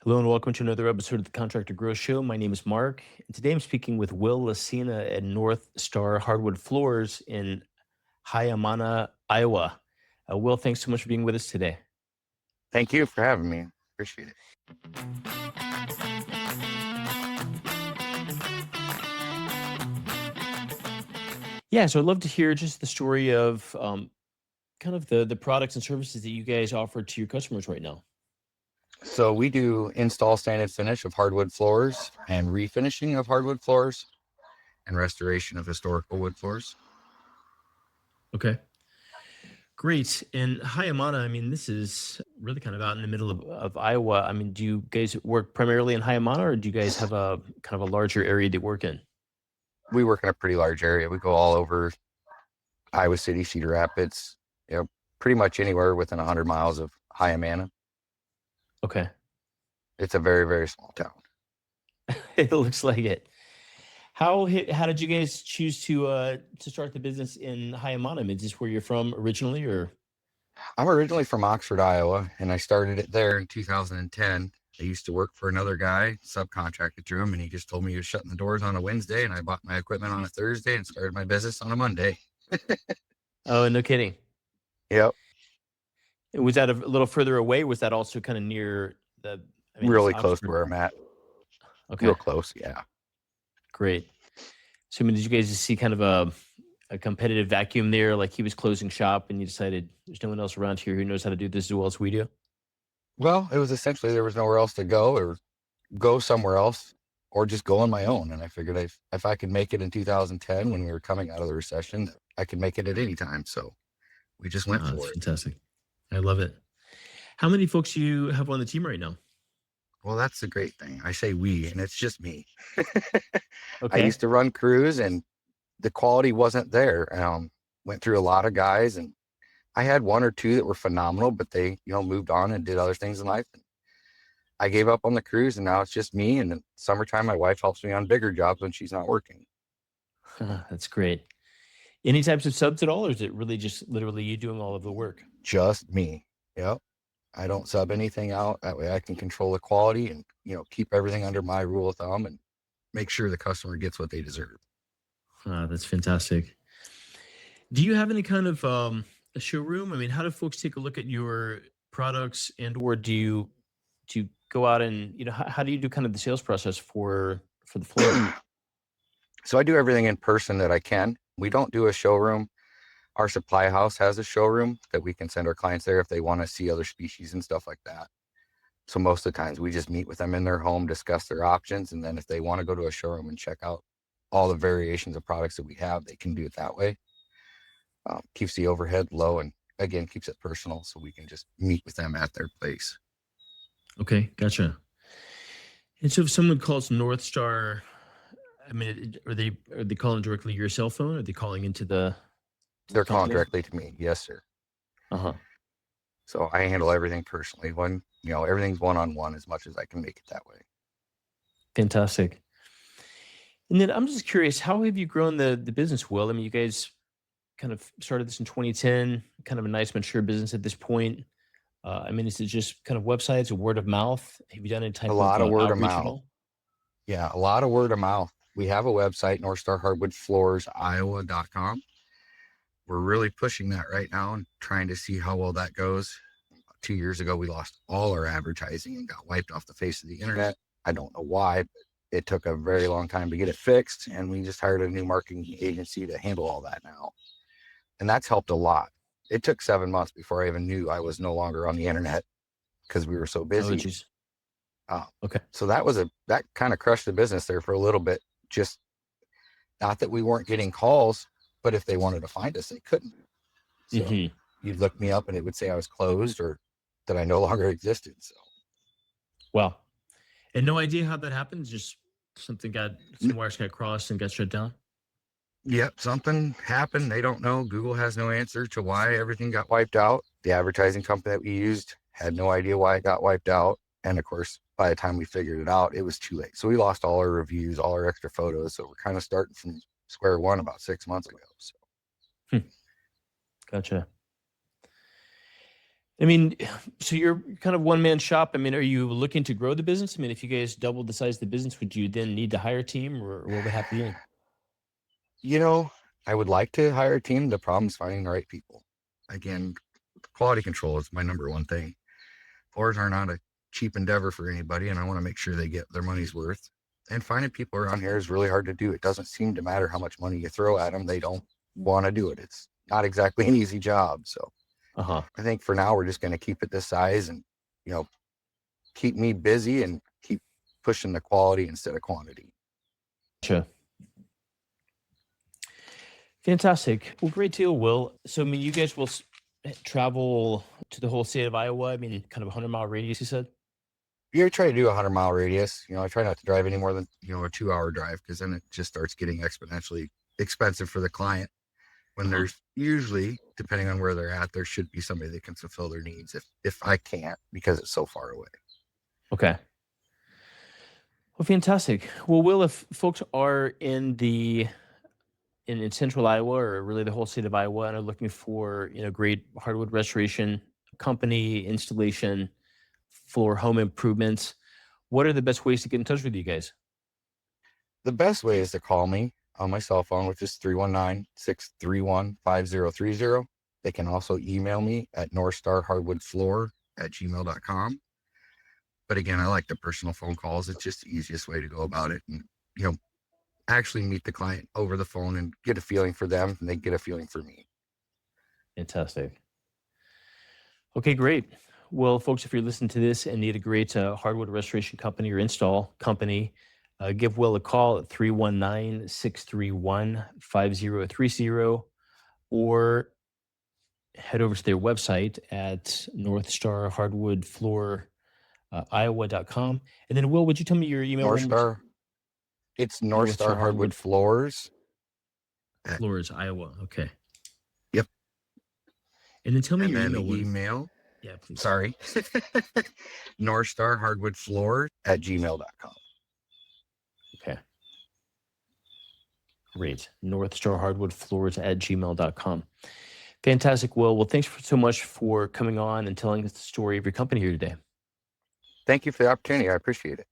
Hello and welcome to another episode of the Contractor Grow Show. My name is Mark, and today I'm speaking with Will Lacina at Northstar Hardwood Floors in Hyamana, Iowa. Will, thanks so much for being with us today. Thank you for having me. Appreciate it. Yeah, so I'd love to hear just the story of kind of the products and services that you guys offer to your customers right now. So we do install, sand, and finish of hardwood floors and refinishing of hardwood floors and restoration of historical wood floors. Okay, great. And Hyamana, I mean, this is really kind of out in the middle of Iowa. I mean, do you guys work primarily in Hyamana, or do you guys have a kind of a larger area to work in? We work in a pretty large area. We go all over Iowa City, Cedar Rapids, pretty much anywhere within 100 miles of Hyamana. Okay. It's a very, very small town. It looks like it. How did you guys choose to start the business in Hyamana? Is this where you're from originally, or? I'm originally from Oxford, Iowa, and I started it there in 2010. I used to work for another guy, subcontracted through him, and he just told me he was shutting the doors on a Wednesday, and I bought my equipment on a Thursday and started my business on a Monday. Oh, no kidding. Yep. Was that a little further away? Was that also kind of near the? I mean, it's Really close to Oxford. where I'm at. Real Okay, close, yeah. great. So, I mean, did you guys just see kind of a competitive vacuum there? Like he was closing shop, and you decided there's no one else around here who knows how to do this as well as we do. Well, it was essentially there was nowhere else to go or go somewhere else or just go on my own. And I figured if I could make it in 2010 when we were coming out of the recession, I could make it at any time. So we just went Oh, that's for it. fantastic. I love it. How many folks do you have on the team right now? Well, that's the great thing. I say we, and it's just me. I Okay. used to run crews and the quality wasn't there. Went through a lot of guys and I had one or two that were phenomenal, but they, moved on and did other things in life. And I gave up on the crews and now it's just me. And in summertime, my wife helps me on bigger jobs when she's not working. That's great. Any types of subs at all, or is it really just literally you doing all of the work? Just me. Yep. I don't sub anything out. That way I can control the quality and, keep everything under my rule of thumb and make sure the customer gets what they deserve. That's fantastic. Do you have any kind of a showroom? I mean, how do folks take a look at your products, and or do you go out and how do you do kind of the sales process for the floors? So I do everything in person that I can. We don't do a showroom. Our supply house has a showroom that we can send our clients there if they want to see other species and stuff like that. So most of the times we just meet with them in their home, discuss their options. And then if they want to go to a showroom and check out all the variations of products that we have, they can do it that way. Keeps the overhead low and again, keeps it personal. So we can just meet with them at their place. Okay, gotcha. And so if someone calls Northstar, I mean, are they calling directly your cell phone? Or are they calling into the They're calling company? directly to me. Yes, sir. Uh huh. So I handle everything personally. Everything's one-on-one as much as I can make it that way. Fantastic. And then I'm just curious, how have you grown the business, Will? I mean, you guys kind of started this in 2010, kind of a nice mature business at this point. I mean, is it just kind of websites or word of mouth? Have you done any A type of lot of word of outreach at mouth. all? Yeah, a lot of word of mouth. We have a website, Northstar Hardwood Floors, Iowa.com. We're really pushing that right now and trying to see how well that goes. 2 years ago, we lost all our advertising and got wiped off the face of the internet. I don't know why, but it took a very long time to get it fixed. And we just hired a new marketing agency to handle all that now. And that's helped a lot. It took 7 months before I even knew I was no longer on the internet because we were so Oh, busy. geez. Uh, Okay. so that kind of crushed the business there for a little bit. Just not that we weren't getting calls, but if they wanted to find us, they couldn't. So Hmm. you'd look me up and it would say I was closed or that I no longer existed. So Well, and no idea how that happened. Just some wires got crossed and got shut down. yep, something happened. They don't know. Google has no answer to why everything got wiped out. The advertising company that we used had no idea why it got wiped out. And of course, by the time we figured it out, it was too late. So we lost all our reviews, all our extra photos. So we're kind of starting from square one about 6 months ago. So Hmm. Gotcha. I mean, so you're kind of one man shop. I mean, are you looking to grow the business? I mean, if you guys doubled the size of the business, would you then need to hire a team, or what would happen then? You know, I would like to hire a team. The problem is finding the right people. Again, quality control is my number one thing. Floors are not a cheap endeavor for anybody, and I want to make sure they get their money's worth. And finding people around here is really hard to do. It doesn't seem to matter how much money you throw at them, they don't want to do it. It's not exactly an easy job. So Uh huh. I think for now we're just going to keep it this size and, you know, keep me busy and keep pushing the quality instead of quantity. Gotcha. Fantastic. Well, great deal, Will. So, I mean, you guys will travel to the whole state of Iowa. I mean, kind of a 100-mile radius, you said? You try to do a 100-mile radius. I try not to drive any more than, a 2-hour drive, because then it just starts getting exponentially expensive for the client. When Uh-huh. there's usually, depending on where they're at, there should be somebody that can fulfill their needs if I can't, because it's so far away. Okay. Well, fantastic. Well, Will, if folks are in central Iowa or really the whole state of Iowa and are looking for, great hardwood restoration company, installation, floor home improvements, what are the best ways to get in touch with you guys? The best way is to call me on my cell phone, which is 319-631-5030. They can also email me at northstarhardwoodfloor@gmail.com. But again, I like the personal phone calls. It's just the easiest way to go about it. And, actually meet the client over the phone and get a feeling for them, and they get a feeling for me. Fantastic. Okay, great. Well, folks, if you're listening to this and need a great hardwood restoration company or install company, give Will a call at 319-631-5030 or head over to their website at Northstar Hardwood Floor Iowa.com. And then, Will, would you tell me your email North one more time? Star, it's Northstar Northstar Hardwood Hardwood Floors. Floors, Iowa. Okay. Yep. And then tell me And your then email the one. email, Yeah, please. sorry, northstarhardwoodfloor@gmail.com. Okay. Great. Northstar Hardwood Floors at gmail.com. Fantastic, Will. Well, thanks so much for coming on and telling us the story of your company here today. Thank you for the opportunity. I appreciate it.